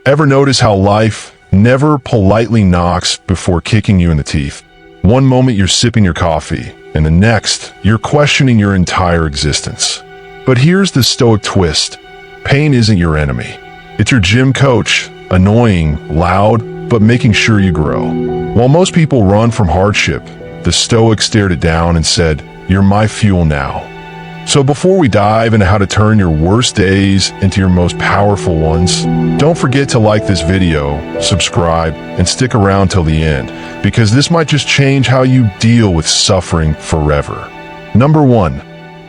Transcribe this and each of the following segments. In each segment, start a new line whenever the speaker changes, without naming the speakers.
Ever notice how life never politely knocks before kicking you in the teeth? One moment you're sipping your coffee, and the next, you're questioning your entire existence. But here's the Stoic twist. Pain isn't your enemy. It's your gym coach, annoying, loud, but making sure you grow. While most people run from hardship, the Stoics stared it down and said, "You're my fuel now." So before we dive into how to turn your worst days into your most powerful ones, don't forget to like this video, subscribe, and stick around till the end, because this might just change how you deal with suffering forever. Number 1,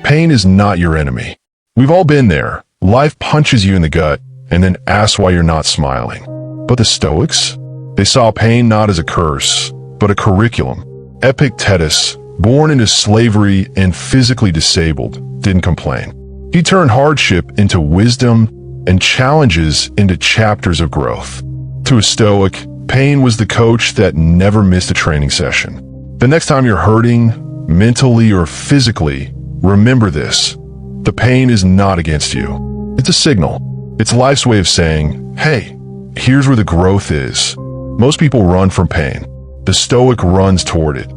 pain is not your enemy. We've all been there. Life punches you in the gut and then asks why you're not smiling. But the Stoics? They saw pain not as a curse, but a curriculum. Epictetus, born into slavery and physically disabled, didn't complain. He turned hardship into wisdom and challenges into chapters of growth. To a Stoic, pain was the coach that never missed a training session. The next time you're hurting, mentally or physically, remember this. The pain is not against you. It's a signal. It's life's way of saying, hey, here's where the growth is. Most people run from pain. The Stoic runs toward it.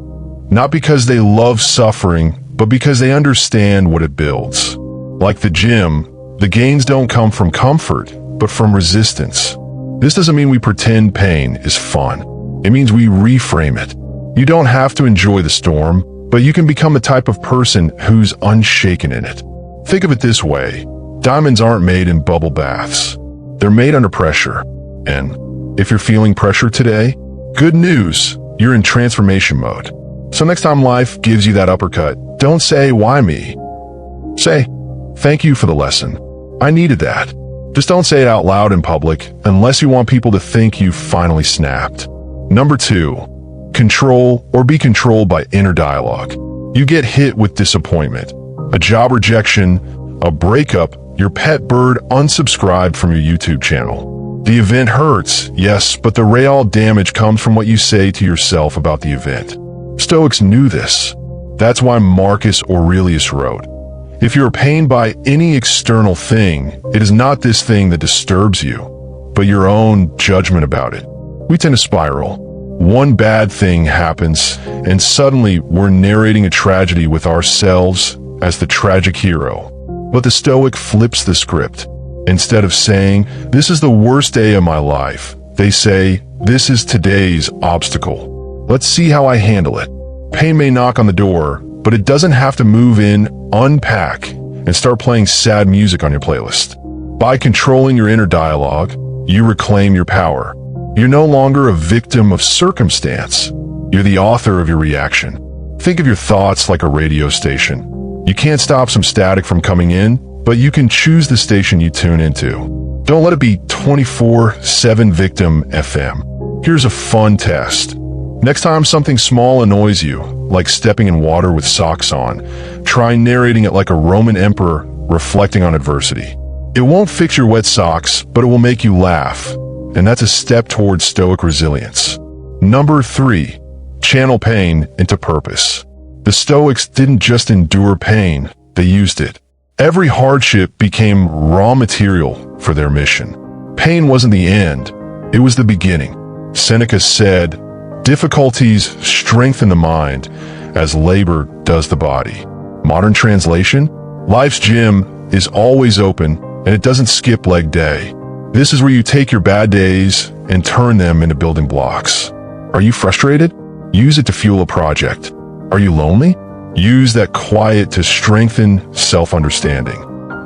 Not because they love suffering, but because they understand what it builds. Like the gym, the gains don't come from comfort, but from resistance. This doesn't mean we pretend pain is fun. It means we reframe it. You don't have to enjoy the storm, but you can become the type of person who's unshaken in it. Think of it this way. Diamonds aren't made in bubble baths. They're made under pressure. And if you're feeling pressure today, good news, you're in transformation mode. So next time life gives you that uppercut, don't say, why me? Say, thank you for the lesson. I needed that. Just don't say it out loud in public unless you want people to think you finally snapped. Number 2, control or be controlled by inner dialogue. You get hit with disappointment, a job rejection, a breakup, your pet bird unsubscribed from your YouTube channel. The event hurts, yes, but the real damage comes from what you say to yourself about the event. Stoics knew this. That's why Marcus Aurelius wrote, if you're pained by any external thing, it is not this thing that disturbs you, but your own judgment about it. We tend to spiral. One bad thing happens, and suddenly we're narrating a tragedy with ourselves as the tragic hero. But the Stoic flips the script. Instead of saying, this is the worst day of my life, they say, this is today's obstacle. Let's see how I handle it. Pain may knock on the door, but it doesn't have to move in, unpack, and start playing sad music on your playlist. By controlling your inner dialogue, you reclaim your power. You're no longer a victim of circumstance. You're the author of your reaction. Think of your thoughts like a radio station. You can't stop some static from coming in, but you can choose the station you tune into. Don't let it be 24/7 victim FM. Here's a fun test. Next time something small annoys you, like stepping in water with socks on, try narrating it like a Roman emperor reflecting on adversity. It won't fix your wet socks, but it will make you laugh, and that's a step towards Stoic resilience. Number 3, channel pain into purpose. The Stoics didn't just endure pain, they used it. Every hardship became raw material for their mission. Pain wasn't the end, it was the beginning. Seneca said, difficulties strengthen the mind as labor does the body. Modern translation, life's gym is always open and it doesn't skip leg day. This is where you take your bad days and turn them into building blocks. Are you frustrated? Use it to fuel a project. Are you lonely? Use that quiet to strengthen self-understanding.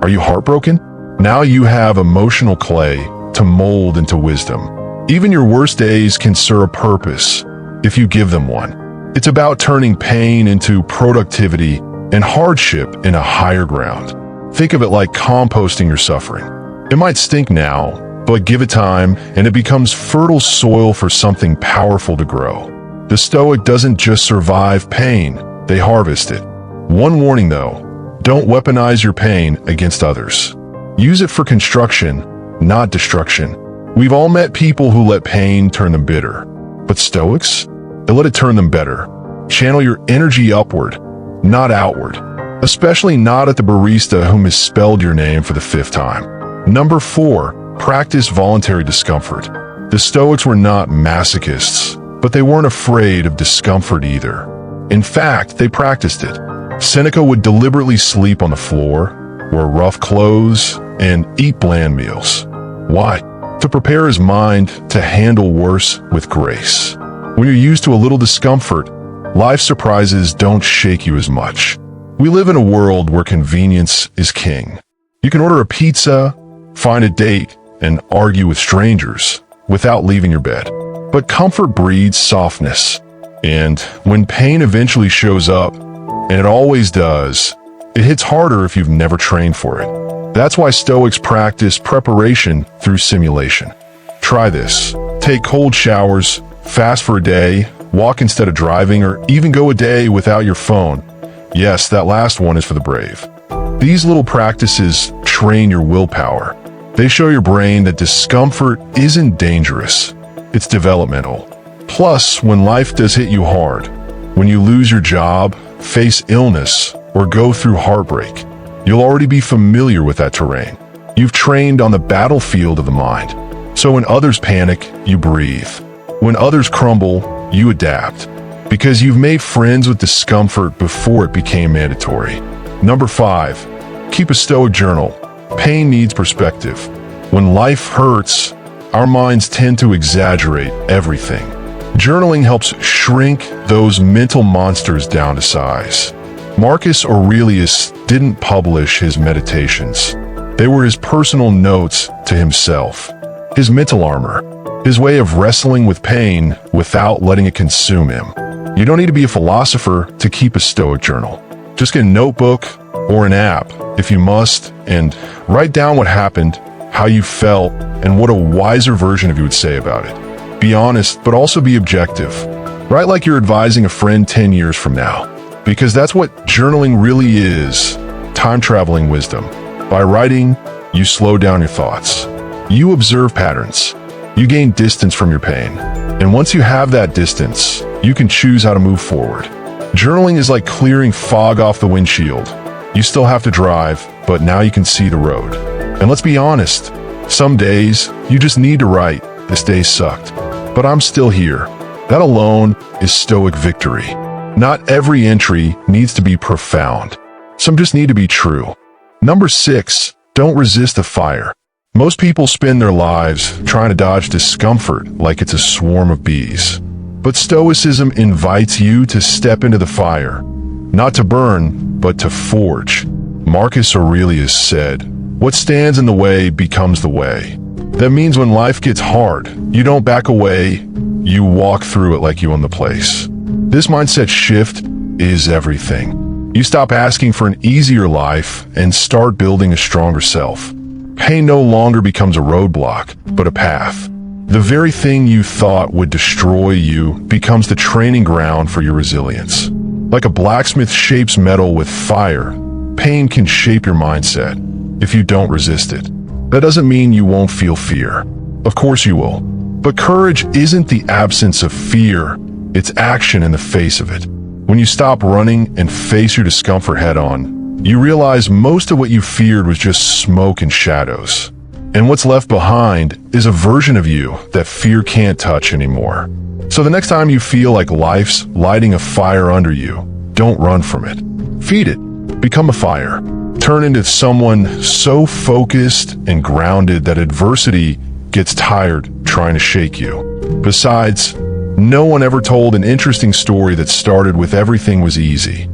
Are you heartbroken? Now you have emotional clay to mold into wisdom. Even your worst days can serve a purpose if you give them one. It's about turning pain into productivity and hardship into higher ground. Think of it like composting your suffering. It might stink now, but give it time and it becomes fertile soil for something powerful to grow. The Stoic doesn't just survive pain, they harvest it. One warning though, don't weaponize your pain against others. Use it for construction, not destruction. We've all met people who let pain turn them bitter. But Stoics? They let it turn them better. Channel your energy upward, not outward. Especially not at the barista who misspelled your name for the 5th time. Number 4, practice voluntary discomfort. The Stoics were not masochists, but they weren't afraid of discomfort either. In fact, they practiced it. Seneca would deliberately sleep on the floor, wear rough clothes, and eat bland meals. Why? To prepare his mind to handle worse with grace. When you're used to a little discomfort, life surprises don't shake you as much. We live in a world where convenience is king. You can order a pizza, find a date, and argue with strangers without leaving your bed. But comfort breeds softness. And when pain eventually shows up, and it always does, it hits harder if you've never trained for it. That's why Stoics practice preparation through simulation. Try this. Take cold showers, fast for a day, walk instead of driving, or even go a day without your phone. Yes, that last one is for the brave. These little practices train your willpower. They show your brain that discomfort isn't dangerous. It's developmental. Plus, when life does hit you hard, when you lose your job, face illness, or go through heartbreak, you'll already be familiar with that terrain. You've trained on the battlefield of the mind. So when others panic, you breathe. When others crumble, you adapt. Because you've made friends with discomfort before it became mandatory. Number 5, keep a Stoic journal. Pain needs perspective. When life hurts, our minds tend to exaggerate everything. Journaling helps shrink those mental monsters down to size. Marcus Aurelius didn't publish his meditations. They were his personal notes to himself, his mental armor, his way of wrestling with pain without letting it consume him. You don't need to be a philosopher to keep a Stoic journal. Just get a notebook or an app if you must, and write down what happened, how you felt, and what a wiser version of you would say about it. Be honest, but also be objective. Write like you're advising a friend 10 years from now, because that's what journaling really is, time-traveling wisdom. By writing, you slow down your thoughts. You observe patterns. You gain distance from your pain. And once you have that distance, you can choose how to move forward. Journaling is like clearing fog off the windshield. You still have to drive, but now you can see the road. And let's be honest, some days you just need to write, "This day sucked, but I'm still here." That alone is Stoic victory. Not every entry needs to be profound. Some just need to be true. Number 6, don't resist the fire. Most people spend their lives trying to dodge discomfort like it's a swarm of bees. But Stoicism invites you to step into the fire, not to burn, but to forge. Marcus Aurelius said, "What stands in the way becomes the way." That means when life gets hard, you don't back away, you walk through it like you own the place. This mindset shift is everything. You stop asking for an easier life and start building a stronger self. Pain no longer becomes a roadblock, but a path. The very thing you thought would destroy you becomes the training ground for your resilience. Like a blacksmith shapes metal with fire, pain can shape your mindset if you don't resist it. That doesn't mean you won't feel fear. Of course you will. But courage isn't the absence of fear, it's action in the face of it. When you stop running and face your discomfort head-on, you realize most of what you feared was just smoke and shadows. And what's left behind is a version of you that fear can't touch anymore. So the next time you feel like life's lighting a fire under you, don't run from it. Feed it. Become a fire. Turn into someone so focused and grounded that adversity gets tired trying to shake you. Besides, no one ever told an interesting story that started with everything was easy.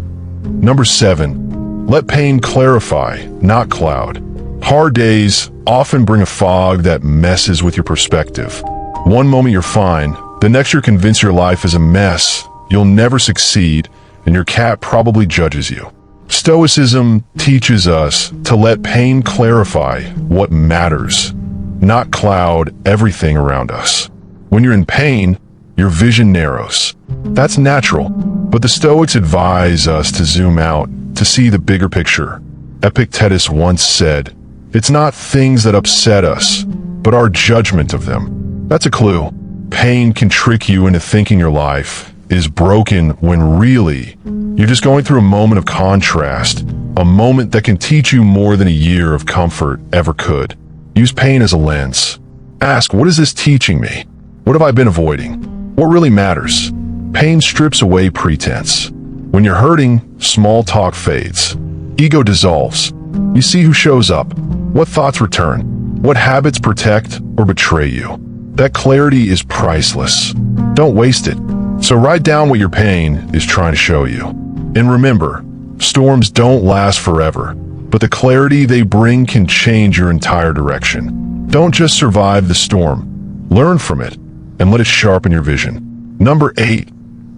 Number 7, let pain clarify, not cloud. Hard days often bring a fog that messes with your perspective. One moment you're fine, the next you're convinced your life is a mess, you'll never succeed, and your cat probably judges you. Stoicism teaches us to let pain clarify what matters, not cloud everything around us. When you're in pain, your vision narrows. That's natural, but the Stoics advise us to zoom out, to see the bigger picture. Epictetus once said, "It's not things that upset us, but our judgment of them." That's a clue. Pain can trick you into thinking your life is broken when really, you're just going through a moment of contrast, a moment that can teach you more than a year of comfort ever could. Use pain as a lens. Ask, what is this teaching me? What have I been avoiding? What really matters? Pain strips away pretense. When you're hurting, small talk fades. Ego dissolves. You see who shows up, what thoughts return, what habits protect or betray you. That clarity is priceless. Don't waste it. So write down what your pain is trying to show you. And remember, storms don't last forever, but the clarity they bring can change your entire direction. Don't just survive the storm. Learn from it and let it sharpen your vision. Number 8,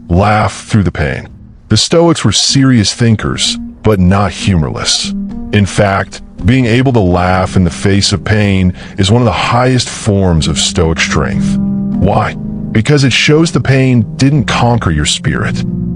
laugh through the pain. The Stoics were serious thinkers, but not humorless. In fact, being able to laugh in the face of pain is one of the highest forms of Stoic strength. Why? Because it shows the pain didn't conquer your spirit.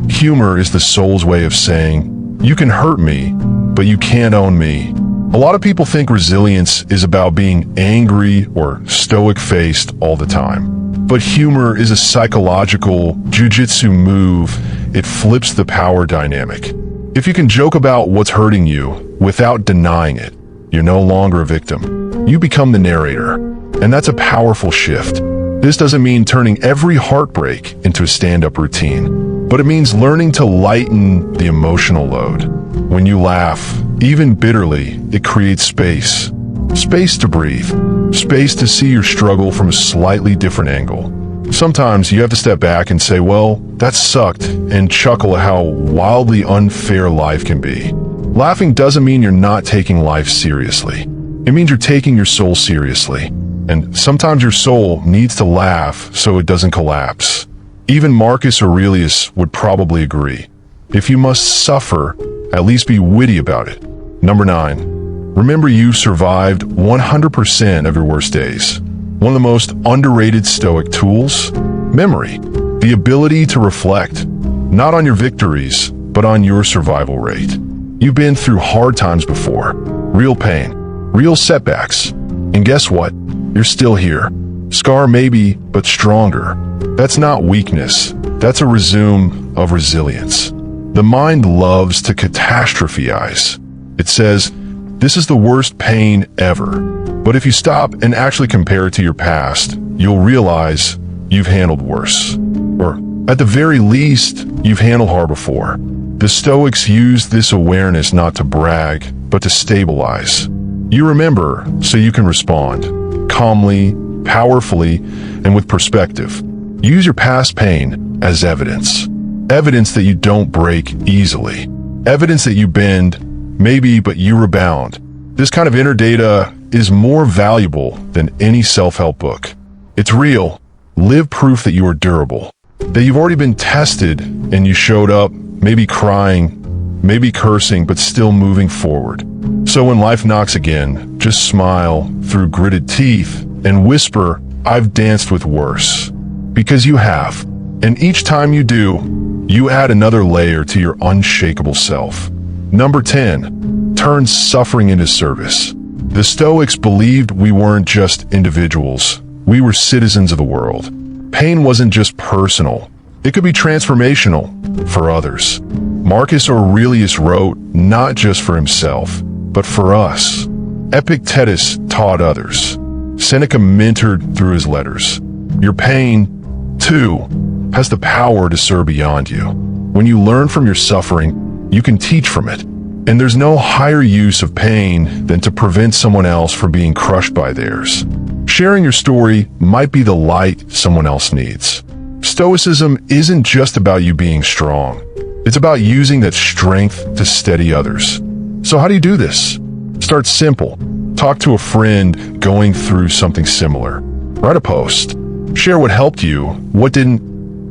Humor is the soul's way of saying, you can hurt me, but you can't own me. A lot of people think resilience is about being angry or stoic-faced all the time. But humor is a psychological jujitsu move. It flips the power dynamic. If you can joke about what's hurting you without denying it, you're no longer a victim. You become the narrator, and that's a powerful shift. This doesn't mean turning every heartbreak into a stand-up routine, but it means learning to lighten the emotional load. When you laugh, even bitterly, it creates space. Space to breathe. Space to see your struggle from a slightly different angle. Sometimes you have to step back and say, well, that sucked, and chuckle at how wildly unfair life can be. Laughing doesn't mean you're not taking life seriously. It means you're taking your soul seriously. And sometimes your soul needs to laugh so it doesn't collapse. Even Marcus Aurelius would probably agree. If you must suffer, at least be witty about it. Number 9, remember you survived 100% of your worst days. One of the most underrated Stoic tools? Memory. The ability to reflect, not on your victories, but on your survival rate. You've been through hard times before. Real pain. Real setbacks. And guess what? You're still here. Scar maybe, but stronger. That's not weakness. That's a resume of resilience. The mind loves to catastrophize. It says, this is the worst pain ever. But if you stop and actually compare it to your past, you'll realize you've handled worse. Or, at the very least, you've handled hard before. The Stoics used this awareness not to brag, but to stabilize. You remember so you can respond, calmly, powerfully, and with perspective. Use your past pain as evidence. Evidence that you don't break easily. Evidence that you bend, maybe, but you rebound. This kind of inner data is more valuable than any self-help book. It's real. Live proof that you are durable. That you've already been tested and you showed up, maybe crying, maybe cursing, but still moving forward. So when life knocks again, just smile through gritted teeth and whisper, I've danced with worse. Because you have. And each time you do, you add another layer to your unshakable self. Number 10, turn suffering into service. The Stoics believed we weren't just individuals. We were citizens of the world. Pain wasn't just personal. It could be transformational for others. Marcus Aurelius wrote not just for himself, but for us. Epictetus taught others. Seneca mentored through his letters. Your pain, too, has the power to serve beyond you. When you learn from your suffering, you can teach from it. And there's no higher use of pain than to prevent someone else from being crushed by theirs. Sharing your story might be the light someone else needs. Stoicism isn't just about you being strong. It's about using that strength to steady others. So how do you do this? Start simple. Talk to a friend going through something similar. Write a post. Share what helped you, what didn't,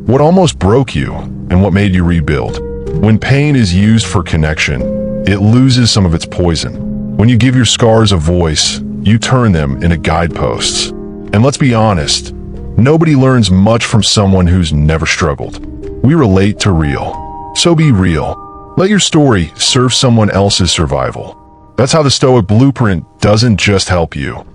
what almost broke you, and what made you rebuild. When pain is used for connection, it loses some of its poison. When you give your scars a voice, you turn them into guideposts. And let's be honest, nobody learns much from someone who's never struggled. We relate to real. So be real. Let your story serve someone else's survival. That's how the Stoic blueprint doesn't just help you.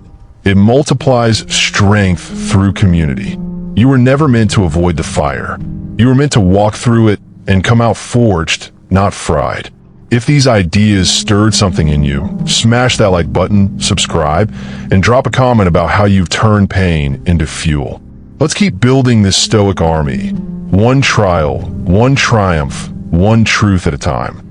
It multiplies strength through community. You were never meant to avoid the fire. You were meant to walk through it and come out forged, not fried. If these ideas stirred something in you, smash that like button, subscribe, and drop a comment about how you've turned pain into fuel. Let's keep building this Stoic army, one trial, one triumph, one truth at a time.